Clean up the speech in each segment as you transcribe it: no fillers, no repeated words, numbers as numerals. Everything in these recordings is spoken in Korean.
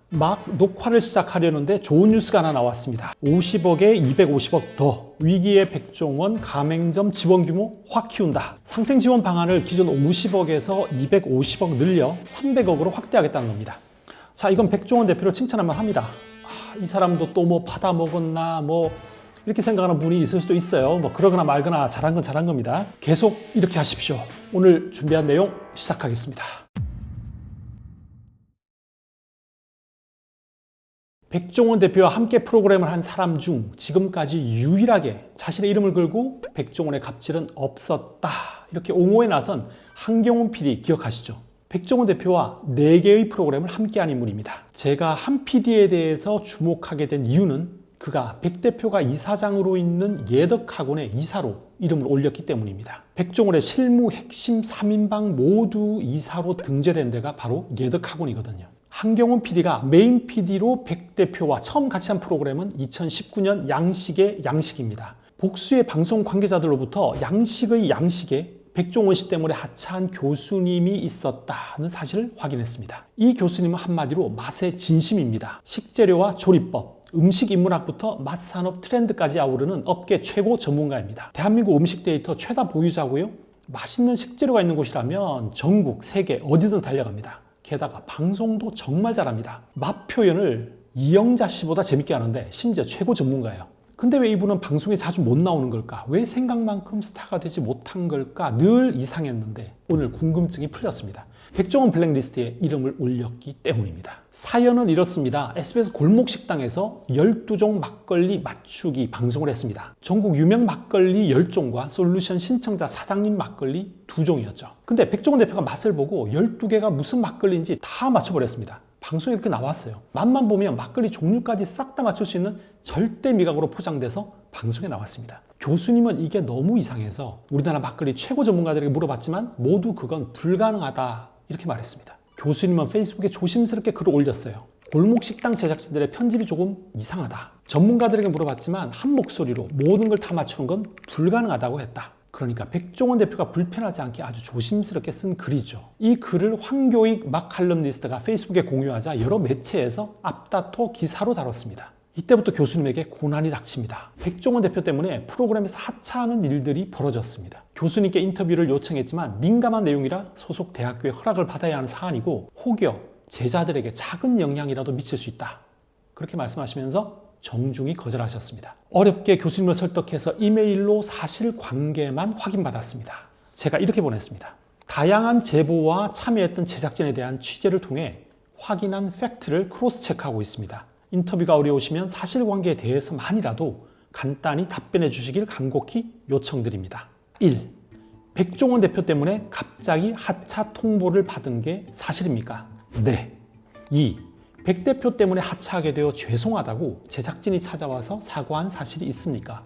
막 녹화를 시작하려는데 좋은 뉴스가 하나 나왔습니다. 50억에 250억 더. 위기의 백종원 가맹점 지원 규모 확 키운다. 상생 지원 방안을 기존 50억에서 250억 늘려 300억으로 확대하겠다는 겁니다. 자, 이건 백종원 대표를 칭찬하면 합니다. 이 사람도 또 뭐 받아먹었나 뭐 이렇게 생각하는 분이 있을 수도 있어요. 뭐 그러거나 말거나 잘한 건 잘한 겁니다. 계속 이렇게 하십시오. 오늘 준비한 내용 시작하겠습니다. 백종원 대표와 함께 프로그램을 한 사람 중 지금까지 유일하게 자신의 이름을 걸고 백종원의 갑질은 없었다, 이렇게 옹호에 나선 한경훈 PD 기억하시죠? 백종원 대표와 4개의 프로그램을 함께한 인물입니다. 제가 한 PD에 대해서 주목하게 된 이유는 그가 백 대표가 이사장으로 있는 예덕학원의 이사로 이름을 올렸기 때문입니다. 백종원의 실무 핵심 3인방 모두 이사로 등재된 데가 바로 예덕학원이거든요. 한경훈 PD가 메인 PD로 백 대표와 처음 같이 한 프로그램은 2019년 양식의 양식입니다. 복수의 방송 관계자들로부터 양식의 양식에 백종원 씨 때문에 하차한 교수님이 있었다는 사실을 확인했습니다. 이 교수님은 한마디로 맛의 진심입니다. 식재료와 조리법, 음식 인문학부터 맛산업 트렌드까지 아우르는 업계 최고 전문가입니다. 대한민국 음식 데이터 최다 보유자고요. 맛있는 식재료가 있는 곳이라면 전국, 세계 어디든 달려갑니다. 게다가 방송도 정말 잘합니다. 맛 표현을 이영자 씨보다 재밌게 하는데 심지어 최고 전문가예요. 근데 왜 이분은 방송에 자주 못 나오는 걸까? 왜 생각만큼 스타가 되지 못한 걸까? 늘 이상했는데 오늘 궁금증이 풀렸습니다. 백종원 블랙리스트에 이름을 올렸기 때문입니다. 사연은 이렇습니다. SBS 골목식당에서 12종 막걸리 맞추기 방송을 했습니다. 전국 유명 막걸리 10종과 솔루션 신청자 사장님 막걸리 2종이었죠. 근데 백종원 대표가 맛을 보고 12개가 무슨 막걸리인지 다 맞춰버렸습니다. 방송에 이렇게 나왔어요. 맛만 보면 막걸리 종류까지 싹 다 맞출 수 있는 절대 미각으로 포장돼서 방송에 나왔습니다. 교수님은 이게 너무 이상해서 우리나라 막걸리 최고 전문가들에게 물어봤지만 모두 그건 불가능하다, 이렇게 말했습니다. 교수님은 페이스북에 조심스럽게 글을 올렸어요. 골목식당 제작진들의 편집이 조금 이상하다. 전문가들에게 물어봤지만 한 목소리로 모든 걸 다 맞추는 건 불가능하다고 했다. 그러니까 백종원 대표가 불편하지 않게 아주 조심스럽게 쓴 글이죠. 이 글을 황교익 막칼럼니스트가 페이스북에 공유하자 여러 매체에서 앞다퉈 기사로 다뤘습니다. 이때부터 교수님에게 고난이 닥칩니다. 백종원 대표 때문에 프로그램에서 하차하는 일들이 벌어졌습니다. 교수님께 인터뷰를 요청했지만 민감한 내용이라 소속 대학교의 허락을 받아야 하는 사안이고 혹여 제자들에게 작은 영향이라도 미칠 수 있다, 그렇게 말씀하시면서 정중히 거절하셨습니다. 어렵게 교수님을 설득해서 이메일로 사실관계만 확인받았습니다. 제가 이렇게 보냈습니다. 다양한 제보와 참여했던 제작진에 대한 취재를 통해 확인한 팩트를 크로스 체크하고 있습니다. 인터뷰가 어려우시면 사실관계에 대해서만이라도 간단히 답변해 주시길 간곡히 요청드립니다. 1. 백종원 대표 때문에 갑자기 하차 통보를 받은 게 사실입니까? 네. 2. 백 대표 때문에 하차하게 되어 죄송하다고 제작진이 찾아와서 사과한 사실이 있습니까?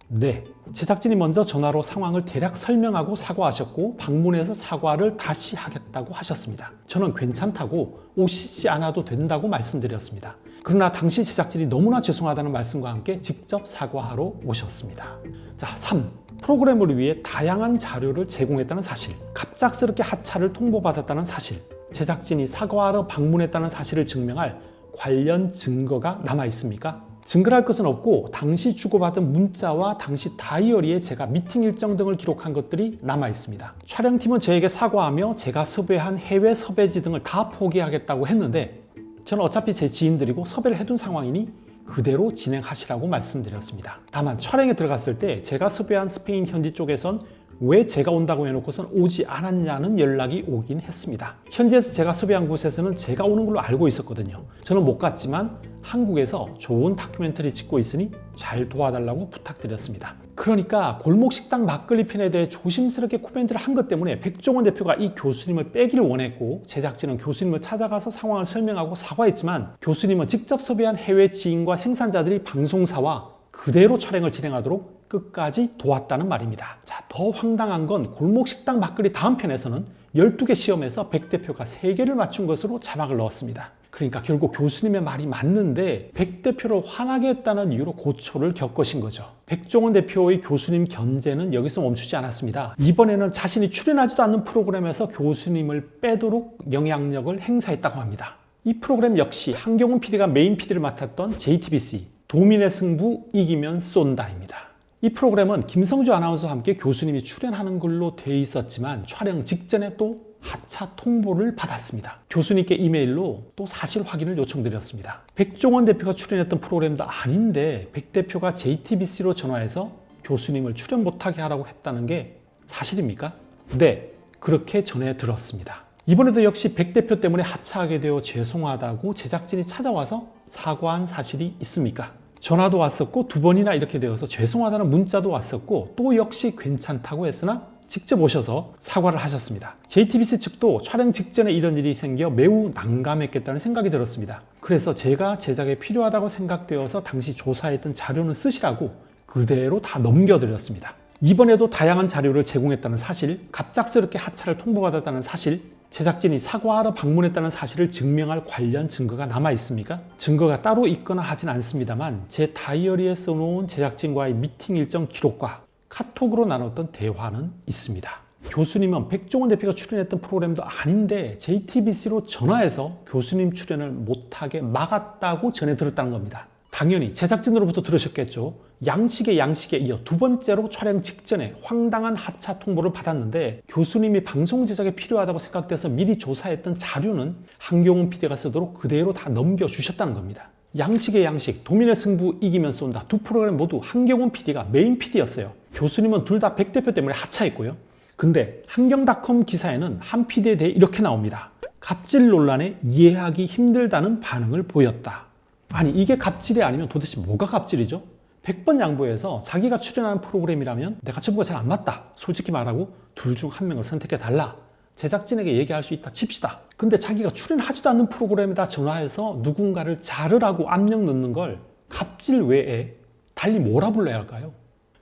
네. 제작진이 먼저 전화로 상황을 대략 설명하고 사과하셨고 방문해서 사과를 다시 하겠다고 하셨습니다. 저는 괜찮다고 오시지 않아도 된다고 말씀드렸습니다. 그러나 당시 제작진이 너무나 죄송하다는 말씀과 함께 직접 사과하러 오셨습니다. 자, 3. 프로그램을 위해 다양한 자료를 제공했다는 사실, 갑작스럽게 하차를 통보받았다는 사실, 제작진이 사과하러 방문했다는 사실을 증명할 관련 증거가 남아 있습니까? 증거할 것은 없고 당시 주고받은 문자와 당시 다이어리에 제가 미팅 일정 등을 기록한 것들이 남아 있습니다. 촬영팀은 저에게 사과하며 제가 섭외한 해외 섭외지 등을 다 포기하겠다고 했는데 저는 어차피 제 지인들이고 섭외를 해둔 상황이니 그대로 진행하시라고 말씀드렸습니다. 다만 촬영에 들어갔을 때 제가 섭외한 스페인 현지 쪽에선 왜 제가 온다고 해놓고선 오지 않았냐는 연락이 오긴 했습니다. 현지에서 제가 섭외한 곳에서는 제가 오는 걸로 알고 있었거든요. 저는 못 갔지만 한국에서 좋은 다큐멘터리 찍고 있으니 잘 도와달라고 부탁드렸습니다. 그러니까 골목식당 막걸리 편에 대해 조심스럽게 코멘트를 한 것 때문에 백종원 대표가 이 교수님을 빼기를 원했고 제작진은 교수님을 찾아가서 상황을 설명하고 사과했지만 교수님은 직접 섭외한 해외 지인과 생산자들이 방송사와 그대로 촬영을 진행하도록 끝까지 도왔다는 말입니다. 자, 더 황당한 건 골목식당 막걸리 다음 편에서는 12개 시험에서 백 대표가 3개를 맞춘 것으로 자막을 넣었습니다. 그러니까 결국 교수님의 말이 맞는데 백 대표를 화나게 했다는 이유로 고초를 겪으신 거죠. 백종원 대표의 교수님 견제는 여기서 멈추지 않았습니다. 이번에는 자신이 출연하지도 않는 프로그램에서 교수님을 빼도록 영향력을 행사했다고 합니다. 이 프로그램 역시 한경훈 PD가 메인 PD를 맡았던 JTBC 도민의 승부 이기면 쏜다입니다. 이 프로그램은 김성주 아나운서와 함께 교수님이 출연하는 걸로 돼 있었지만 촬영 직전에 또 하차 통보를 받았습니다. 교수님께 이메일로 또 사실 확인을 요청드렸습니다. 백종원 대표가 출연했던 프로그램도 아닌데 백 대표가 JTBC로 전화해서 교수님을 출연 못하게 하라고 했다는 게 사실입니까? 네, 그렇게 전해 들었습니다. 이번에도 역시 백 대표 때문에 하차하게 되어 죄송하다고 제작진이 찾아와서 사과한 사실이 있습니까? 전화도 왔었고 2번이나 이렇게 되어서 죄송하다는 문자도 왔었고 또 역시 괜찮다고 했으나 직접 오셔서 사과를 하셨습니다. JTBC 측도 촬영 직전에 이런 일이 생겨 매우 난감했겠다는 생각이 들었습니다. 그래서 제가 제작에 필요하다고 생각되어서 당시 조사했던 자료는 쓰시라고 그대로 다 넘겨드렸습니다. 이번에도 다양한 자료를 제공했다는 사실, 갑작스럽게 하차를 통보받았다는 사실, 제작진이 사과하러 방문했다는 사실을 증명할 관련 증거가 남아 있습니까? 증거가 따로 있거나 하진 않습니다만 제 다이어리에 써놓은 제작진과의 미팅 일정 기록과 카톡으로 나눴던 대화는 있습니다. 교수님은 백종원 대표가 출연했던 프로그램도 아닌데 JTBC로 전화해서 교수님 출연을 못하게 막았다고 전해 들었다는 겁니다. 당연히 제작진으로부터 들으셨겠죠. 양식에 이어 2번째로 촬영 직전에 황당한 하차 통보를 받았는데 교수님이 방송 제작에 필요하다고 생각돼서 미리 조사했던 자료는 한경훈 PD가 쓰도록 그대로 다 넘겨주셨다는 겁니다. 양식의 양식, 도민의 승부 이기면 쏜다 두 프로그램 모두 한경훈 PD가 메인 PD였어요. 교수님은 둘 다 백 대표 때문에 하차했고요. 근데 한경닷컴 기사에는 한 PD에 대해 이렇게 나옵니다. 갑질 논란에 이해하기 힘들다는 반응을 보였다. 아니 이게 갑질이 아니면 도대체 뭐가 갑질이죠? 100번 양보해서 자기가 출연하는 프로그램이라면 내가 정보가 잘 안 맞다 솔직히 말하고 둘 중 한 명을 선택해 달라 제작진에게 얘기할 수 있다 칩시다. 근데 자기가 출연하지도 않는 프로그램에다 전화해서 누군가를 자르라고 압력 넣는 걸 갑질 외에 달리 뭐라 불러야 할까요?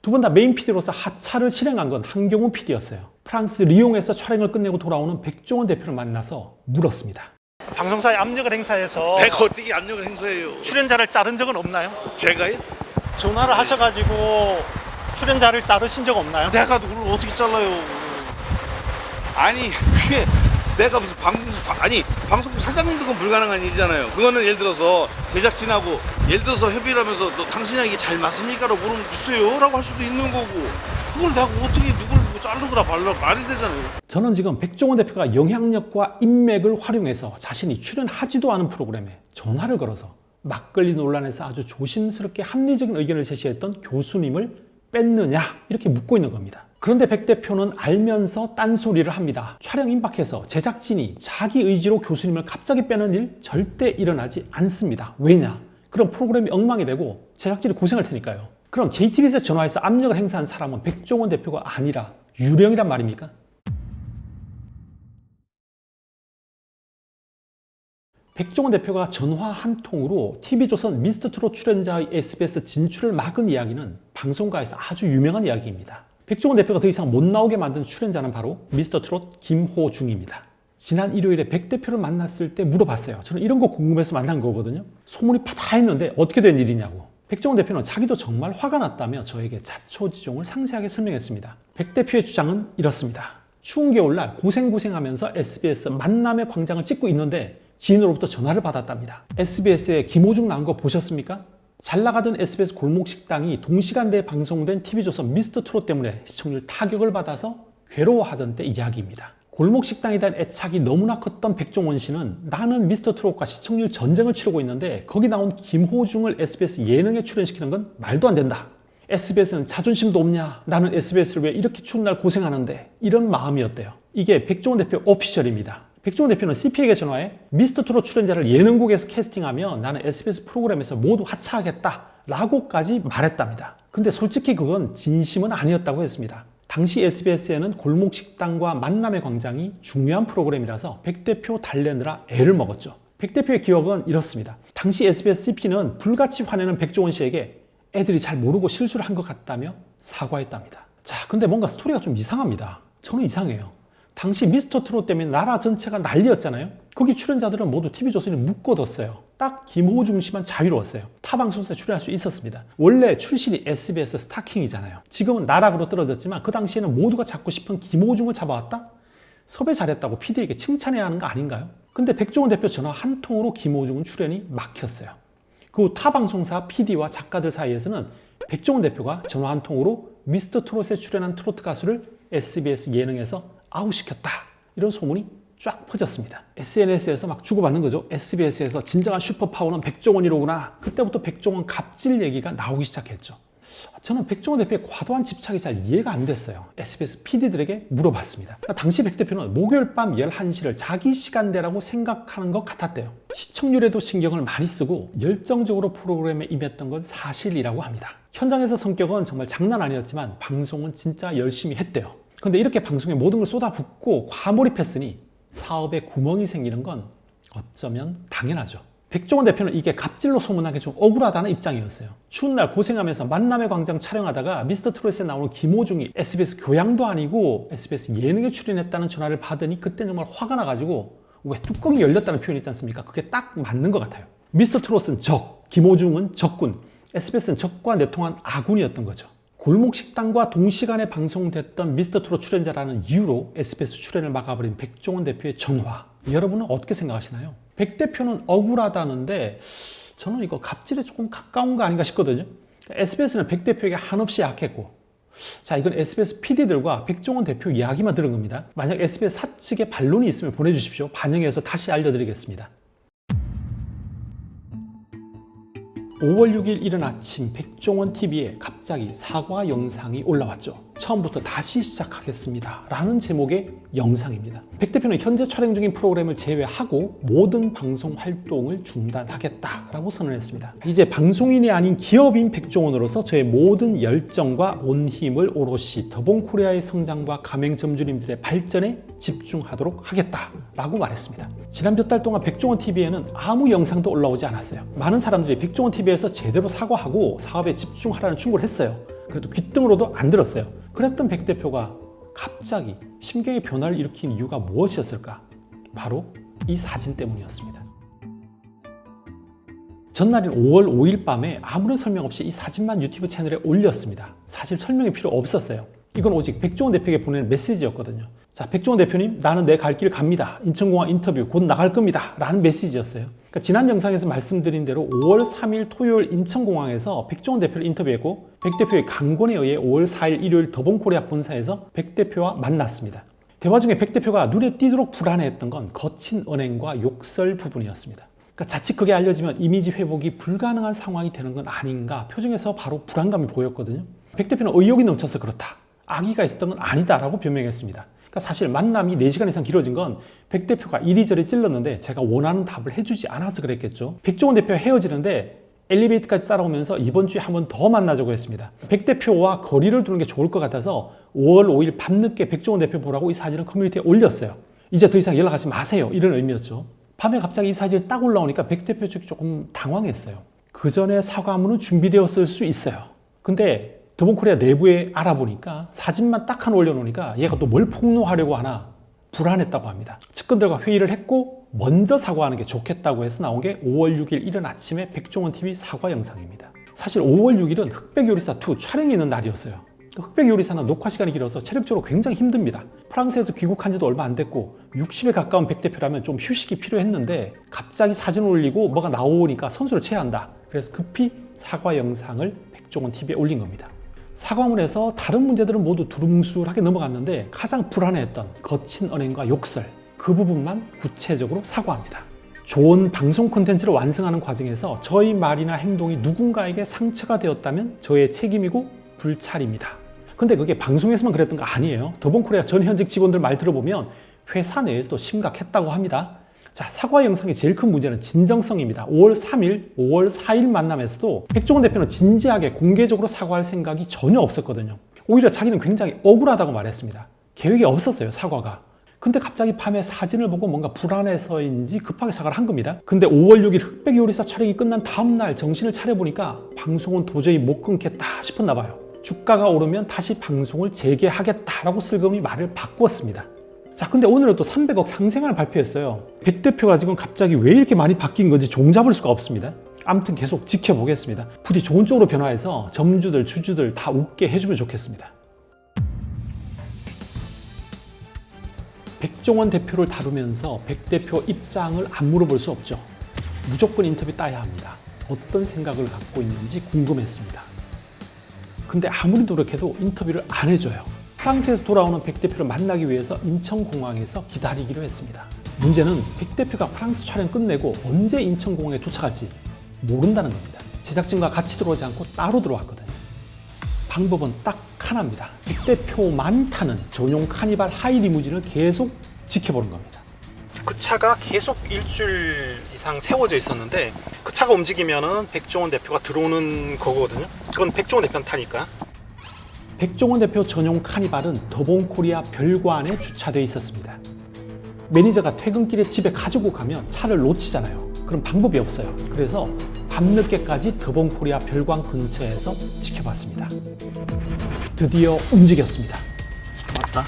두 번 다 메인 PD로서 하차를 실행한 건 한경훈 PD였어요. 프랑스 리옹에서 촬영을 끝내고 돌아오는 백종원 대표를 만나서 물었습니다. 방송사에 압력을 행사해서 내가 어떻게 압력을 행사해요? 출연자를 자른 적은 없나요? 제가요? 전화를 하셔가지고 출연자를 자르신 적 없나요? 내가 누구를 어떻게 잘라요? 아니 그게 내가 무슨 방송국 사장님도 그건 불가능한 일이잖아요. 그거는 예를 들어서 제작진하고 예를 들어서 협의를 하면서 너 당신이랑 이게 잘 맞습니까? 라고 물으면 글쎄요 라고 할 수도 있는 거고 그걸 내가 어떻게 누굴 자르거나 말이 되잖아요. 저는 지금 백종원 대표가 영향력과 인맥을 활용해서 자신이 출연하지도 않은 프로그램에 전화를 걸어서 막걸리 논란에서 아주 조심스럽게 합리적인 의견을 제시했던 교수님을 뺐느냐 이렇게 묻고 있는 겁니다. 그런데 백 대표는 알면서 딴소리를 합니다. 촬영 임박해서 제작진이 자기 의지로 교수님을 갑자기 빼는 일 절대 일어나지 않습니다. 왜냐? 그럼 프로그램이 엉망이 되고 제작진이 고생할 테니까요. 그럼 JTBC에 전화해서 압력을 행사한 사람은 백종원 대표가 아니라 유령이란 말입니까? 백종원 대표가 전화 한 통으로 TV조선 미스터트롯 출연자의 SBS 진출을 막은 이야기는 방송가에서 아주 유명한 이야기입니다. 백종원 대표가 더 이상 못 나오게 만든 출연자는 바로 미스터트롯 김호중입니다. 지난 일요일에 백 대표를 만났을 때 물어봤어요. 저는 이런 거 궁금해서 만난 거거든요. 소문이 파다했는데 어떻게 된 일이냐고. 백종원 대표는 자기도 정말 화가 났다며 저에게 자초지종을 상세하게 설명했습니다. 백 대표의 주장은 이렇습니다. 추운 겨울날 고생하면서 SBS 만남의 광장을 찍고 있는데 지인으로부터 전화를 받았답니다. SBS에 김호중 나온 거 보셨습니까? 잘 나가던 SBS 골목식당이 동시간대에 방송된 TV조선 미스터트롯 때문에 시청률 타격을 받아서 괴로워하던 때 이야기입니다. 골목식당에 대한 애착이 너무나 컸던 백종원 씨는 나는 미스터트롯과 시청률 전쟁을 치르고 있는데 거기 나온 김호중을 SBS 예능에 출연시키는 건 말도 안 된다. SBS는 자존심도 없냐? 나는 SBS를 왜 이렇게 추운 날 고생하는데? 이런 마음이었대요. 이게 백종원 대표 오피셜입니다. 백종원 대표는 CP에게 전화해 미스터트롯 출연자를 예능국에서 캐스팅하면 나는 SBS 프로그램에서 모두 하차하겠다 라고까지 말했답니다. 근데 솔직히 그건 진심은 아니었다고 했습니다. 당시 SBS에는 골목식당과 만남의 광장이 중요한 프로그램이라서 백 대표 달래느라 애를 먹었죠. 백 대표의 기억은 이렇습니다. 당시 SBS CP는 불같이 화내는 백종원 씨에게 애들이 잘 모르고 실수를 한 것 같다며 사과했답니다. 자, 근데 뭔가 스토리가 좀 이상합니다. 저는 이상해요. 당시 미스터트롯 때문에 나라 전체가 난리였잖아요. 거기 출연자들은 모두 TV조선이 묶어뒀어요. 딱 김호중 씨만 자유로웠어요. 타 방송사에 출연할 수 있었습니다. 원래 출신이 SBS 스타킹이잖아요. 지금은 나락으로 떨어졌지만 그 당시에는 모두가 잡고 싶은 김호중을 잡아왔다? 섭외 잘했다고 PD에게 칭찬해야 하는 거 아닌가요? 근데 백종원 대표 전화 한 통으로 김호중은 출연이 막혔어요. 그 타 방송사 PD와 작가들 사이에서는 백종원 대표가 전화 한 통으로 미스터 트롯에 출연한 트로트 가수를 SBS 예능에서 아웃시켰다, 이런 소문이 쫙 퍼졌습니다. SNS에서 막 주고받는 거죠. SBS에서 진정한 슈퍼파워는 백종원이로구나. 그때부터 백종원 갑질 얘기가 나오기 시작했죠. 저는 백종원 대표의 과도한 집착이 잘 이해가 안 됐어요. SBS PD들에게 물어봤습니다. 당시 백 대표는 목요일 밤 11시를 자기 시간대라고 생각하는 것 같았대요. 시청률에도 신경을 많이 쓰고 열정적으로 프로그램에 임했던 건 사실이라고 합니다. 현장에서 성격은 정말 장난 아니었지만 방송은 진짜 열심히 했대요. 근데 이렇게 방송에 모든 걸 쏟아붓고 과몰입했으니 사업에 구멍이 생기는 건 어쩌면 당연하죠. 백종원 대표는 이게 갑질로 소문나게 좀 억울하다는 입장이었어요. 추운 날 고생하면서 만남의 광장 촬영하다가 미스터 트롯에 나오는 김호중이 SBS 교양도 아니고 SBS 예능에 출연했다는 전화를 받으니 그때 정말 화가 나가지고, 왜 뚜껑이 열렸다는 표현이 있지 않습니까? 그게 딱 맞는 것 같아요. 미스터 트롯은 적, 김호중은 적군, SBS는 적과 내통한 아군이었던 거죠. 골목 식당과 동시간에 방송됐던 미스터 트롯 출연자라는 이유로 SBS 출연을 막아버린 백종원 대표의 전화, 여러분은 어떻게 생각하시나요? 백 대표는 억울하다는데 저는 이거 갑질에 조금 가까운 거 아닌가 싶거든요. SBS는 백 대표에게 한없이 약했고, 자, 이건 SBS PD들과 백종원 대표 이야기만 들은 겁니다. 만약 SBS 사측에 반론이 있으면 보내주십시오. 반영해서 다시 알려드리겠습니다. 5월 6일 이른 아침 백종원 TV에 갑자기 사과 영상이 올라왔죠. 처음부터 다시 시작하겠습니다 라는 제목의 영상입니다. 백 대표는 현재 촬영 중인 프로그램을 제외하고 모든 방송 활동을 중단하겠다라고 선언했습니다. 이제 방송인이 아닌 기업인 백종원으로서 저의 모든 열정과 온 힘을 오롯이 더본코리아의 성장과 가맹점주님들의 발전에 집중하도록 하겠다라고 말했습니다. 지난 몇 달 동안 백종원 TV에는 아무 영상도 올라오지 않았어요. 많은 사람들이 백종원 TV에서 제대로 사과하고 사업에 집중하라는 충고를 했어요. 그래도 귓등으로도 안 들었어요. 그랬던 백 대표가 갑자기 심경의 변화를 일으킨 이유가 무엇이었을까? 바로 이 사진 때문이었습니다. 전날인 5월 5일 밤에 아무런 설명 없이 이 사진만 유튜브 채널에 올렸습니다. 사실 설명이 필요 없었어요. 이건 오직 백종원 대표에게 보내는 메시지였거든요. 자, 백종원 대표님, 나는 내 갈 길 갑니다. 인천공항 인터뷰 곧 나갈 겁니다 라는 메시지였어요. 그러니까 지난 영상에서 말씀드린 대로 5월 3일 토요일 인천공항에서 백종원 대표를 인터뷰했고, 백 대표의 강권에 의해 5월 4일 일요일 더본코리아 본사에서 백 대표와 만났습니다. 대화 중에 백 대표가 눈에 띄도록 불안해했던 건 거친 언행과 욕설 부분이었습니다. 그러니까 자칫 그게 알려지면 이미지 회복이 불가능한 상황이 되는 건 아닌가, 표정에서 바로 불안감이 보였거든요. 백 대표는 의욕이 넘쳐서 그렇다, 악의가 있었던 건 아니다라고 변명했습니다. 그러니까 사실 만남이 4시간 이상 길어진 건 백 대표가 이리저리 찔렀는데 제가 원하는 답을 해주지 않아서 그랬겠죠. 백종원 대표와 헤어지는데 엘리베이터까지 따라오면서 이번 주에 한 번 더 만나자고 했습니다. 백 대표와 거리를 두는 게 좋을 것 같아서 5월 5일 밤늦게 백종원 대표 보라고 이 사진을 커뮤니티에 올렸어요. 이제 더 이상 연락하지 마세요, 이런 의미였죠. 밤에 갑자기 이 사진이 딱 올라오니까 백 대표 측이 조금 당황했어요. 그 전에 사과문은 준비되었을 수 있어요. 근데 더본코리아 내부에 알아보니까 사진만 딱 하나 올려놓으니까 얘가 또 뭘 폭로하려고 하나 불안했다고 합니다. 측근들과 회의를 했고 먼저 사과하는 게 좋겠다고 해서 나온 게 5월 6일 이른 아침에 백종원 TV 사과 영상입니다. 사실 5월 6일은 흑백요리사2 촬영이 있는 날이었어요. 흑백요리사는 녹화 시간이 길어서 체력적으로 굉장히 힘듭니다. 프랑스에서 귀국한 지도 얼마 안 됐고 60에 가까운 백 대표라면 좀 휴식이 필요했는데 갑자기 사진을 올리고 뭐가 나오니까 선수를 체한다. 그래서 급히 사과 영상을 백종원 TV에 올린 겁니다. 사과문에서 다른 문제들은 모두 두루뭉술하게 넘어갔는데 가장 불안해했던 거친 언행과 욕설, 그 부분만 구체적으로 사과합니다. 좋은 방송 콘텐츠를 완성하는 과정에서 저희 말이나 행동이 누군가에게 상처가 되었다면 저의 책임이고 불찰입니다. 근데 그게 방송에서만 그랬던 거 아니에요. 더본코리아 전 현직 직원들 말 들어보면 회사 내에서도 심각했다고 합니다. 자, 사과 영상의 제일 큰 문제는 진정성입니다. 5월 3일, 5월 4일 만남에서도 백종원 대표는 진지하게 공개적으로 사과할 생각이 전혀 없었거든요. 오히려 자기는 굉장히 억울하다고 말했습니다. 계획이 없었어요, 사과가. 근데 갑자기 밤에 사진을 보고 뭔가 불안해서인지 급하게 사과를 한 겁니다. 근데 5월 6일 흑백요리사 촬영이 끝난 다음날 정신을 차려보니까 방송은 도저히 못 끊겠다 싶었나 봐요. 주가가 오르면 다시 방송을 재개하겠다라고 슬그머니 말을 바꾸었습니다. 자, 근데 오늘은 또 300억 상생안을 발표했어요. 백 대표가 지금 갑자기 왜 이렇게 많이 바뀐 건지 종잡을 수가 없습니다. 아무튼 계속 지켜보겠습니다. 부디 좋은 쪽으로 변화해서 점주들, 주주들 다 웃게 해주면 좋겠습니다. 백종원 대표를 다루면서 백 대표 입장을 안 물어볼 수 없죠. 무조건 인터뷰 따야 합니다. 어떤 생각을 갖고 있는지 궁금했습니다. 근데 아무리 노력해도 인터뷰를 안 해줘요. 프랑스에서 돌아오는 백 대표를 만나기 위해서 인천공항에서 기다리기로 했습니다. 문제는 백 대표가 프랑스 촬영 끝내고 언제 인천공항에 도착할지 모른다는 겁니다. 제작진과 같이 들어오지 않고 따로 들어왔거든요. 방법은 딱 하나입니다. 백 대표만 타는 전용 카니발 하이 리무진을 계속 지켜보는 겁니다. 그 차가 계속 일주일 이상 세워져 있었는데 그 차가 움직이면은 백종원 대표가 들어오는 거거든요. 그건 백종원 대표는 타니까. 백종원 대표 전용 카니발은 더본코리아 별관에 주차되어 있었습니다. 매니저가 퇴근길에 집에 가지고 가면 차를 놓치잖아요. 그럼 방법이 없어요. 그래서 밤늦게까지 더본코리아 별관 근처에서 지켜봤습니다. 드디어 움직였습니다. 맞다.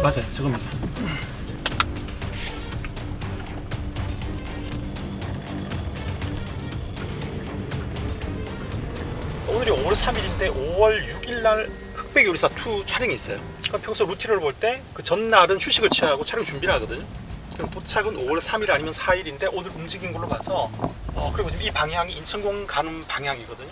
맞아요. 저겁니다. 오늘이 5월 3일인데 5월 6일 날 흑백요리사 2 촬영이 있어요. 그럼 평소 루틴을 볼 때 그 전날은 휴식을 취하고 촬영 준비를 하거든요. 그럼 도착은 5월 3일 아니면 4일인데 오늘 움직인 걸로 봐서 그리고 지금 이 방향이 인천공 가는 방향이거든요.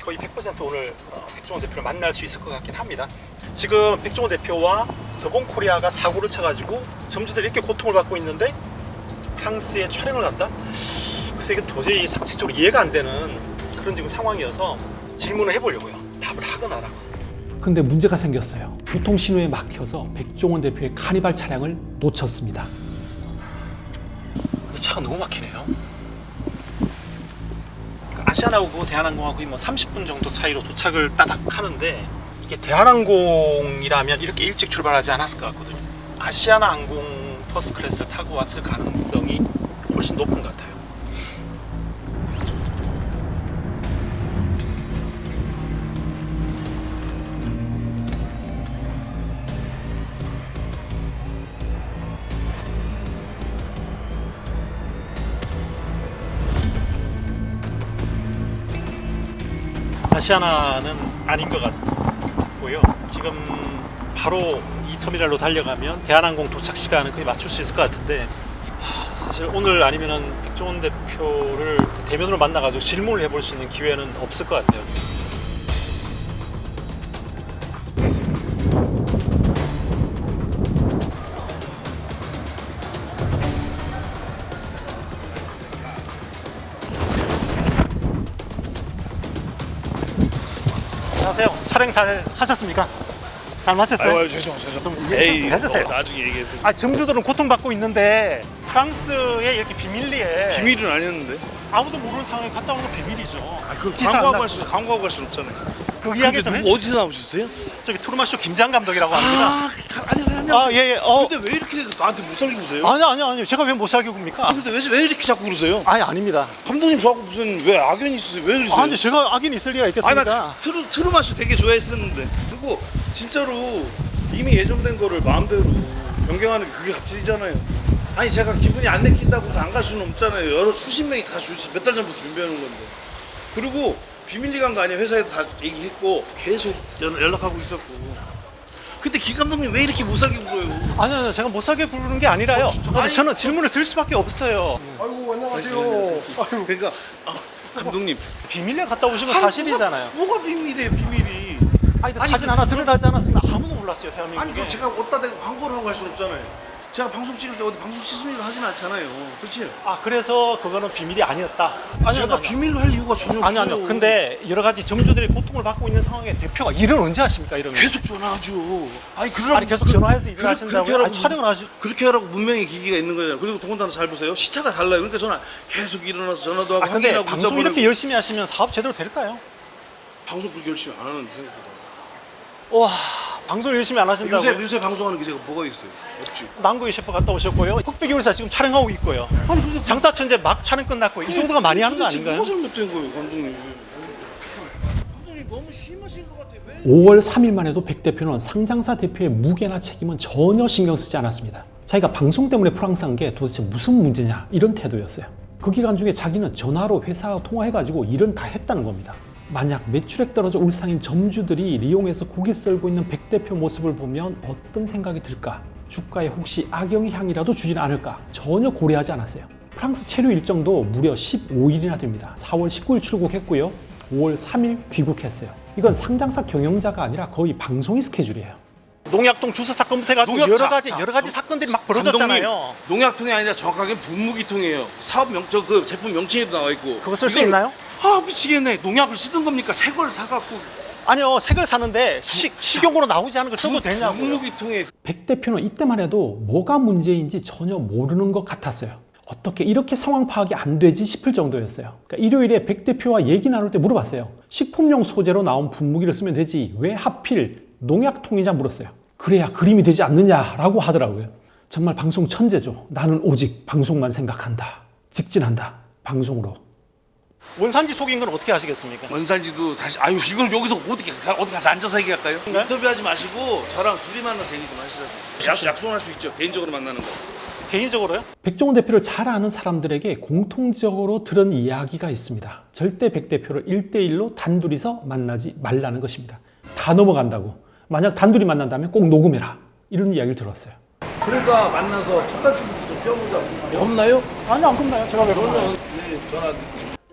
거의 100% 오늘 백종원 대표를 만날 수 있을 것 같긴 합니다. 지금 백종원 대표와 더본코리아가 사고를 쳐가지고 점주들이 이렇게 고통을 받고 있는데 프랑스에 촬영을 간다? 그래서 이게 도저히 상식적으로 이해가 안 되는 그런 지금 상황이어서 질문을 해보려고요. 답을 하거나라고. 근데 문제가 생겼어요. 교통신호에 막혀서 백종원 대표의 카니발 차량을 놓쳤습니다. 근데 차가 너무 막히네요. 아시아나하고 대한항공하고 거의 뭐 30분 정도 차이로 도착을 따닥 하는데 이게 대한항공이라면 이렇게 일찍 출발하지 않았을 것 같거든요. 아시아나항공 퍼스트 클래스를 타고 왔을 가능성이 훨씬 높은 것 같아요. 아시아나는 아닌 것 같고요. 지금 바로 이 터미널로 달려가면 대한항공 도착 시간은 거의 맞출 수 있을 것 같은데 사실 오늘 아니면은 백종원 대표를 대면으로 만나가지고 질문을 해볼 수 있는 기회는 없을 것 같아요. 안녕하세요. 촬영 잘 하셨습니까? 잘 마셨어요? 아유 죄송해요. 좀 얘기 좀 해주세요. 나중에 얘기해주세요. 아, 점주들은 고통받고 있는데 프랑스에 이렇게 비밀리에 비밀은 아니었는데. 아무도 모르는 상황에 갔다 오는 건 비밀이죠. 그 기사 안 광고하고 났어요. 광고하고 할 수는 없잖아요. 그 이야기 좀 누구 어디서 나오셨어요? 저기 투르마쇼 김장 감독이라고 합니다. 아니. 아, 예, 예. 근데 왜 이렇게 나한테 못 살게 구세요? 아니요. 제가 왜 못 살게 굽니까? 근데 왜 이렇게 자꾸 그러세요? 아니, 아닙니다. 감독님 저하고 무슨 왜 악연이 있으세요? 왜 그러세요? 아니, 제가 악인이 있을 리가 있겠습니까? 나 트루마쇼 되게 좋아했었는데. 그리고 진짜로 이미 예정된 거를 마음대로 변경하는 게 그게 갑질이잖아요. 아니 제가 기분이 안 내킨다고 해서 안 갈 수는 없잖아요. 여러 수십 명이 다 몇 달 전부터 준비하는 건데. 그리고 비밀리 간 거 아니에요. 회사에 다 얘기했고 계속 연락하고 있었고. 근데 김 감독님 왜 이렇게 못 살게 굴어요? 아니요, 제가 못 살게 부르는 게 아니라요. 아니, 저는 질문을 드릴 수밖에 없어요. 아이고 안녕하세요. 아유. 그러니까 감독님 비밀리에 갔다 오신 건 사실이잖아요. 뭐가 비밀이에요 비밀이? 아니, 사진 하나 드러나지 않았으면 아무도 몰랐어요, 대한민국에. 아니 그럼 제가 어디다 대고 광고를 하고 할 수는 없잖아요. 제가 방송 찍을 때 어디 방송 찍습니다 하진 않잖아요. 그렇지? 아, 그래서 그거는 비밀이 아니었다. 제가 비밀로 할 이유가 전혀 없어요. 아니요. 근데 여러 가지 점주들이 고통을 받고 있는 상황에 대표가 일은 언제 하십니까? 이러면 계속 전화하죠. 아니 그러라고 아니, 계속 전화해서 일을 하신다고요? 그렇게 하라고 아니, 촬영을 하시. 그렇게 하라고 문명의 기기가 있는 거잖아요. 그리고 더군다나 잘 보세요. 시차가 달라요. 그러니까 전화 계속 일어나서 전화도 하고 아, 근데 확인하고 문자 방송 보내고. 이렇게 열심히 하시면 사업 제대로 될까요? 방송 그렇게 열심히 안 하는데 생각보다. 와, 방송 열심히 안 하신다고요? 요새 방송하는 게 제가 뭐가 있어요? 없지. 남구의 셰프 갔다 오셨고요. 흑백요리사 지금 촬영하고 있고요. 아니 근데 장사천재 막 촬영 끝났고 이 정도가 많이 하는 거 아닌가요? 뭐가 잘못된 거예요, 감독님? 감독님 너무 심하신 것 같아요. 왜? 5월 3일만 해도 백 대표는 상장사 대표의 무게나 책임은 전혀 신경 쓰지 않았습니다. 자기가 방송 때문에 프랑스 간 게 도대체 무슨 문제냐 이런 태도였어요. 그 기간 중에 자기는 전화로 회사와 통화해가지고 일은 다 했다는 겁니다. 만약 매출액 떨어져 울상인 점주들이 리용에서 고기 썰고 있는 백 대표 모습을 보면 어떤 생각이 들까? 주가에 혹시 악영향이라도 주지는 않을까? 전혀 고려하지 않았어요. 프랑스 체류 일정도 무려 15일이나 됩니다. 4월 19일 출국했고요. 5월 3일 귀국했어요. 이건 상장사 경영자가 아니라 거의 방송인 스케줄이에요. 농약통 주사 사건부터 해가지고 여러 가지 사건들이 막 벌어졌잖아요. 감독님, 농약통이 아니라 정확하게 분무기통이에요. 사업 그 제품 명칭에도 나와 있고. 그거 쓸 수 있나요? 아 미치겠네. 농약을 쓰던 겁니까? 새 걸 사갖고. 아니요, 색을 사는데 식용으로 나오지 않은 걸 써도 되냐고요. 분무기통에. 백 대표는 이때만 해도 뭐가 문제인지 전혀 모르는 것 같았어요. 어떻게 이렇게 상황 파악이 안 되지 싶을 정도였어요. 그러니까 일요일에 백 대표와 얘기 나눌 때 물어봤어요. 식품용 소재로 나온 분무기를 쓰면 되지 왜 하필 농약통이냐 물었어요. 그래야 그림이 되지 않느냐라고 하더라고요. 정말 방송 천재죠. 나는 오직 방송만 생각한다. 직진한다. 방송으로. 원산지 속인 건 어떻게 하시겠습니까? 원산지도 다시 이걸 여기서 어디 가서 앉아서 얘기할까요? 인터뷰하지 마시고 저랑 둘이 만나서 얘기 좀 하시라고. 약속할 수 있죠. 개인적으로 만나는 거. 개인적으로요? 백종원 대표를 잘 아는 사람들에게 공통적으로 들은 이야기가 있습니다. 절대 백 대표를 1대1로 단둘이서 만나지 말라는 것입니다. 다 넘어간다고. 만약 단둘이 만난다면 꼭 녹음해라. 이런 이야기를 들었어요. 그러니까 만나서 첫 단추부터 좀 껴보자. 없나요? 아니, 안 끝나요. 제가 왜 그러나요? 네, 전화.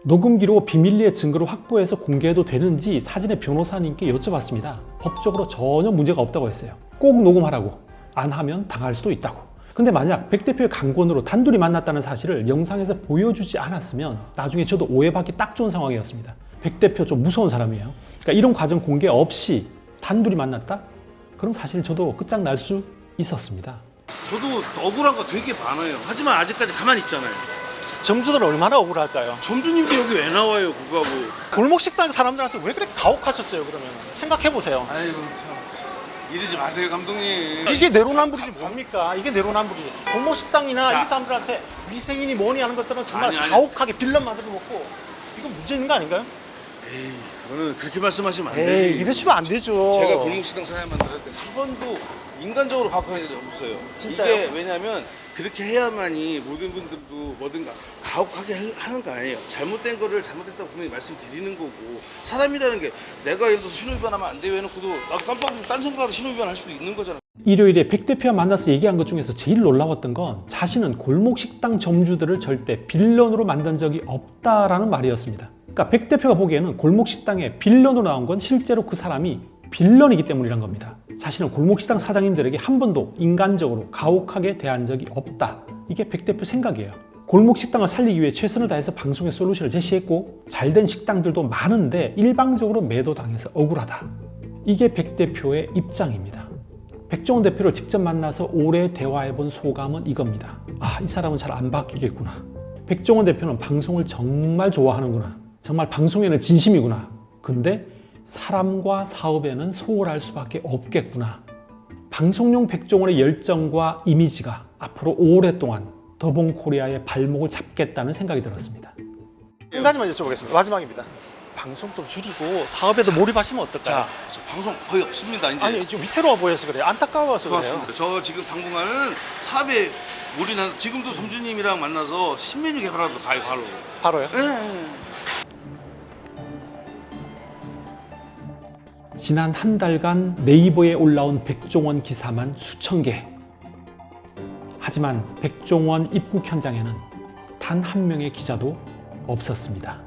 녹음기로 비밀리에 증거를 확보해서 공개해도 되는지 사진의 변호사님께 여쭤봤습니다. 법적으로 전혀 문제가 없다고 했어요. 꼭 녹음하라고. 안 하면 당할 수도 있다고. 근데 만약 백 대표의 강권으로 단둘이 만났다는 사실을 영상에서 보여주지 않았으면 나중에 저도 오해받기 딱 좋은 상황이었습니다. 백 대표 좀 무서운 사람이에요. 그러니까 이런 과정 공개 없이 단둘이 만났다? 그럼 사실 저도 끝장날 수 있었습니다. 저도 억울한 거 되게 많아요. 하지만 아직까지 가만히 있잖아요. 점주들은 얼마나 억울할까요? 점주님도 여기 왜 나와요, 그거하고. 골목 식당 사람들한테 왜 그렇게 가혹하셨어요, 그러면? 생각해 보세요. 아이고 참. 이러지 마세요, 감독님. 이게 내로남불이지 뭡니까? 이게 내로남불이. 골목 식당이나 자. 이 사람들한테 위생이니 뭐니 하는 것들은 정말 아니. 가혹하게 빌런 만들어 놓고 이건 문제 있는 거 아닌가요? 에이, 그거는 그렇게 말씀하시면 안 에이, 되지. 이러시면 안 되죠. 제가 골목식당 사장님한테 한 번도 인간적으로 가혹한 일이 없어요. 진짜요? 이게 왜냐면 그렇게 해야만이 모든 분들도 뭐든가 가혹하게 하는 거 아니에요. 잘못된 거를 잘못했다고 분명히 말씀드리는 거고, 사람이라는 게 내가 예를 들어서 신호위반하면 안 돼요 해놓고도 나도 깜빡 딴 생각하다 신호위반할 수도 있는 거잖아. 일요일에 백 대표와 만나서 얘기한 것 중에서 제일 놀라웠던 건 자신은 골목 식당 점주들을 절대 빌런으로 만든 적이 없다라는 말이었습니다. 그러니까 백 대표가 보기에는 골목 식당에 빌런으로 나온 건 실제로 그 사람이 빌런이기 때문이란 겁니다. 자신은 골목식당 사장님들에게 한 번도 인간적으로 가혹하게 대한 적이 없다. 이게 백 대표 생각이에요. 골목식당을 살리기 위해 최선을 다해서 방송에 솔루션을 제시했고 잘된 식당들도 많은데 일방적으로 매도당해서 억울하다. 이게 백 대표의 입장입니다. 백종원 대표를 직접 만나서 오래 대화해본 소감은 이겁니다. 아, 이 사람은 잘 안 바뀌겠구나. 백종원 대표는 방송을 정말 좋아하는구나. 정말 방송에는 진심이구나. 근데 사람과 사업에는 소홀할 수밖에 없겠구나. 방송용 백종원의 열정과 이미지가 앞으로 오랫동안 더본코리아의 발목을 잡겠다는 생각이 들었습니다. 한 가지만 여쭤보겠습니다. 마지막입니다. 방송 좀 줄이고 사업에도 몰입하시면 어떨까요? 자, 저 방송 거의 없습니다. 이제. 아니, 지금 위태로워 보여서 그래요. 안타까워서 그래요. 고맙습니다. 저 지금 당분간은 사업에 우리는 지금도 점주님이랑 만나서 신메뉴 개발하러 가요, 바로. 바로요? 네. 지난 한 달간 네이버에 올라온 백종원 기사만 수천 개. 하지만 백종원 입국 현장에는 단 한 명의 기자도 없었습니다.